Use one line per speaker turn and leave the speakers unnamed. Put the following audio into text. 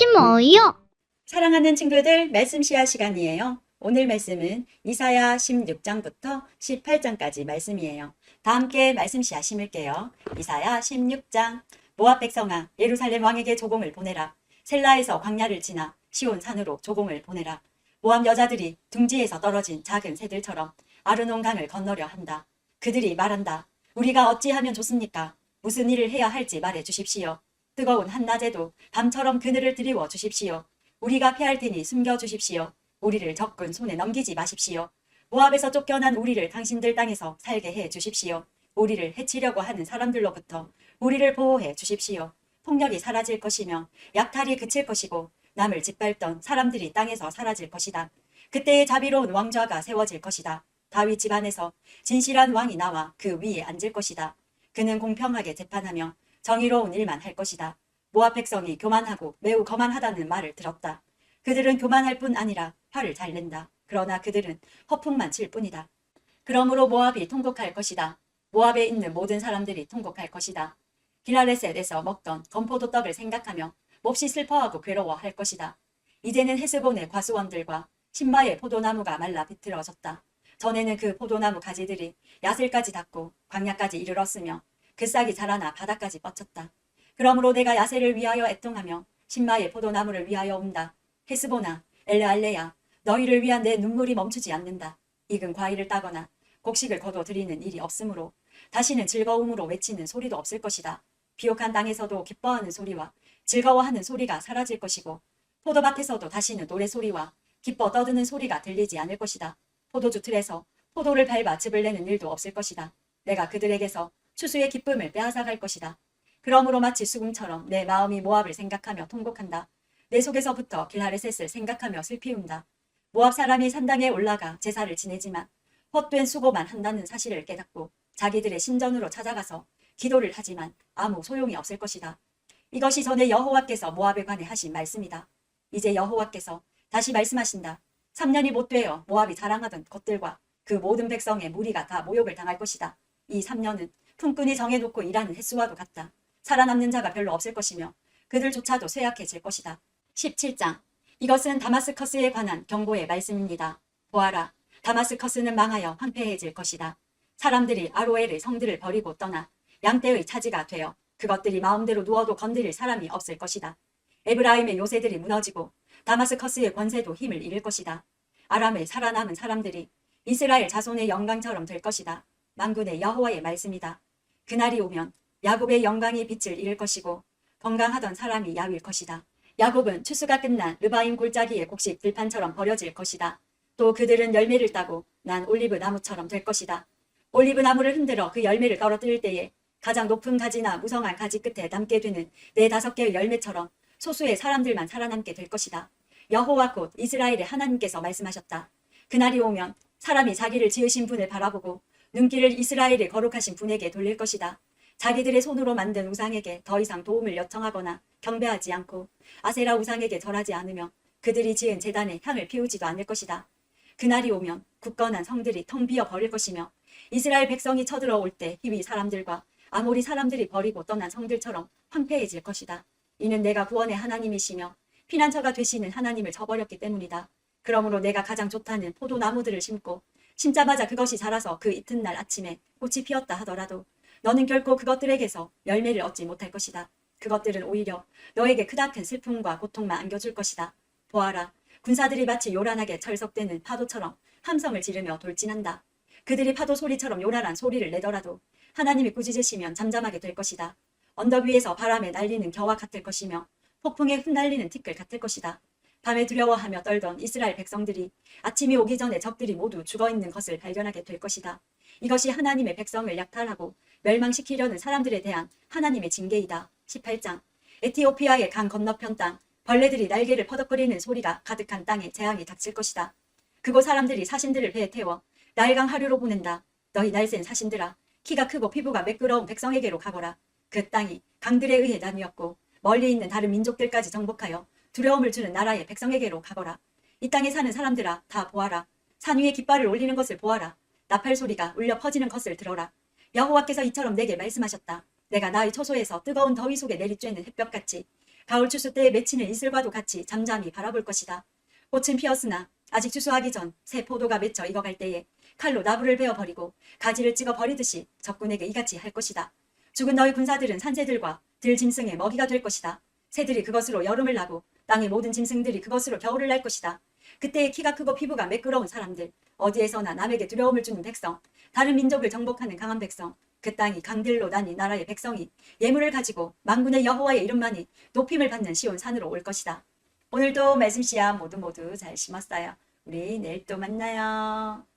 이것이 뭐요?
사랑하는 친구들, 말씀 시할 시간이에요. 오늘 말씀은 이사야 16장부터 18장까지 말씀이에요. 다 함께 말씀 시야 심을게요. 이사야 16장. 모압 백성아, 예루살렘 왕에게 조공을 보내라. 셀라에서 광야를 지나 시온 산으로 조공을 보내라. 모압 여자들이 둥지에서 떨어진 작은 새들처럼 아르논 강을 건너려 한다. 그들이 말한다. 우리가 어찌하면 좋습니까? 무슨 일을 해야 할지 말해 주십시오. 뜨거운 한낮에도 밤처럼 그늘을 드리워 주십시오. 우리가 패할 테니 숨겨주십시오. 우리를 적군 손에 넘기지 마십시오. 모압에서 쫓겨난 우리를 당신들 땅에서 살게 해 주십시오. 우리를 해치려고 하는 사람들로부터 우리를 보호해 주십시오. 폭력이 사라질 것이며 약탈이 그칠 것이고 남을 짓밟던 사람들이 땅에서 사라질 것이다. 그때의 자비로운 왕좌가 세워질 것이다. 다윗 집안에서 진실한 왕이 나와 그 위에 앉을 것이다. 그는 공평하게 재판하며 정의로운 일만 할 것이다. 모압 백성이 교만하고 매우 거만하다는 말을 들었다. 그들은 교만할 뿐 아니라 화를 잘 낸다. 그러나 그들은 허풍만 칠 뿐이다. 그러므로 모압이 통곡할 것이다. 모압에 있는 모든 사람들이 통곡할 것이다. 길라레셋에서 먹던 건포도 떡을 생각하며 몹시 슬퍼하고 괴로워할 것이다. 이제는 헤스본의 과수원들과 신바의 포도나무가 말라 비틀어졌다. 전에는 그 포도나무 가지들이 야슬까지 닿고 광야까지 이르렀으며 그 싹이 자라나 바다까지 뻗쳤다. 그러므로 내가 야세를 위하여 애통하며 신마의 포도나무를 위하여 운다. 헤스보나, 엘레알레야, 너희를 위한 내 눈물이 멈추지 않는다. 익은 과일을 따거나 곡식을 거둬 드리는 일이 없으므로 다시는 즐거움으로 외치는 소리도 없을 것이다. 비옥한 땅에서도 기뻐하는 소리와 즐거워하는 소리가 사라질 것이고 포도밭에서도 다시는 노래소리와 기뻐 떠드는 소리가 들리지 않을 것이다. 포도주 틀에서 포도를 밟아 즙을 내는 일도 없을 것이다. 내가 그들에게서 추수의 기쁨을 빼앗아갈 것이다. 그러므로 마치 수금처럼 내 마음이 모압을 생각하며 통곡한다. 내 속에서부터 길하레셋을 생각하며 슬피운다. 모압 사람이 산당에 올라가 제사를 지내지만 헛된 수고만 한다는 사실을 깨닫고 자기들의 신전으로 찾아가서 기도를 하지만 아무 소용이 없을 것이다. 이것이 전에 여호와께서 모압에 관해 하신 말씀이다. 이제 여호와께서 다시 말씀하신다. 3년이 못 되어 모압이 자랑하던 것들과 그 모든 백성의 무리가 다 모욕을 당할 것이다. 이 3년은 품꾼이 정해놓고 일하는 횟수와도 같다. 살아남는 자가 별로 없을 것이며 그들조차도 쇠약해질 것이다. 17장. 이것은 다마스커스에 관한 경고의 말씀입니다. 보아라, 다마스커스는 망하여 황폐해질 것이다. 사람들이 아로엘의 성들을 버리고 떠나 양떼의 차지가 되어 그것들이 마음대로 누워도 건드릴 사람이 없을 것이다. 에브라임의 요새들이 무너지고 다마스커스의 권세도 힘을 잃을 것이다. 아람의 살아남은 사람들이 이스라엘 자손의 영광처럼 될 것이다. 만군의 여호와의 말씀이다. 그날이 오면 야곱의 영광이 빛을 잃을 것이고 건강하던 사람이 야위일 것이다. 야곱은 추수가 끝난 르바임 골짜기의 곡식 들판처럼 버려질 것이다. 또 그들은 열매를 따고 난 올리브 나무처럼 될 것이다. 올리브 나무를 흔들어 그 열매를 떨어뜨릴 때에 가장 높은 가지나 무성한 가지 끝에 남게 되는 4-5개의 열매처럼 소수의 사람들만 살아남게 될 것이다. 여호와 곧 이스라엘의 하나님께서 말씀하셨다. 그날이 오면 사람이 자기를 지으신 분을 바라보고 눈길을 이스라엘의 거룩하신 분에게 돌릴 것이다. 자기들의 손으로 만든 우상에게 더 이상 도움을 요청하거나 경배하지 않고 아세라 우상에게 절하지 않으며 그들이 지은 제단에 향을 피우지도 않을 것이다. 그날이 오면 굳건한 성들이 텅 비어 버릴 것이며 이스라엘 백성이 쳐들어올 때 히위 사람들과 아모리 사람들이 버리고 떠난 성들처럼 황폐해질 것이다. 이는 내가 구원의 하나님이시며 피난처가 되시는 하나님을 저버렸기 때문이다. 그러므로 내가 가장 좋다는 포도나무들을 심고 심자마자 그것이 자라서 그 이튿날 아침에 꽃이 피었다 하더라도 너는 결코 그것들에게서 열매를 얻지 못할 것이다. 그것들은 오히려 너에게 크다큰 슬픔과 고통만 안겨줄 것이다. 보아라, 군사들이 마치 요란하게 철석대는 파도처럼 함성을 지르며 돌진한다. 그들이 파도 소리처럼 요란한 소리를 내더라도 하나님이 꾸짖으시면 잠잠하게 될 것이다. 언덕 위에서 바람에 날리는 겨와 같을 것이며 폭풍에 흩날리는 티끌 같을 것이다. 밤에 두려워하며 떨던 이스라엘 백성들이 아침이 오기 전에 적들이 모두 죽어있는 것을 발견하게 될 것이다. 이것이 하나님의 백성을 약탈하고 멸망시키려는 사람들에 대한 하나님의 징계이다. 18장. 에티오피아의 강 건너편 땅, 벌레들이 날개를 퍼덕거리는 소리가 가득한 땅에 재앙이 닥칠 것이다. 그곳 사람들이 사신들을 배에 태워 나일강 하류로 보낸다. 너희 날쌘 사신들아, 키가 크고 피부가 매끄러운 백성에게로 가거라. 그 땅이 강들에 의해 나뉘었고 멀리 있는 다른 민족들까지 정복하여 두려움을 주는 나라의 백성에게로 가거라. 이 땅에 사는 사람들아, 다 보아라. 산 위에 깃발을 올리는 것을 보아라. 나팔 소리가 울려 퍼지는 것을 들어라. 여호와께서 이처럼 내게 말씀하셨다. 내가 나의 초소에서 뜨거운 더위 속에 내리쬐는 햇볕같이 가을 추수 때에 맺히는 이슬과도 같이 잠잠히 바라볼 것이다. 꽃은 피었으나 아직 추수하기 전 새 포도가 맺혀 익어갈 때에 칼로 나무를 베어버리고 가지를 찍어 버리듯이 적군에게 이같이 할 것이다. 죽은 너희 군사들은 산새들과 들짐승의 먹이가 될 것이다. 새들이 그것으로 여름을 나고 땅의 모든 짐승들이 그것으로 겨울을 날 것이다. 그때의 키가 크고 피부가 매끄러운 사람들, 어디에서나 남에게 두려움을 주는 백성, 다른 민족을 정복하는 강한 백성, 그 땅이 강들로 다닌 나라의 백성이 예물을 가지고 만군의 여호와의 이름만이 높임을 받는 시온 산으로 올 것이다. 오늘도 말씀 씨앗 모두 잘 심었어요. 우리 내일 또 만나요.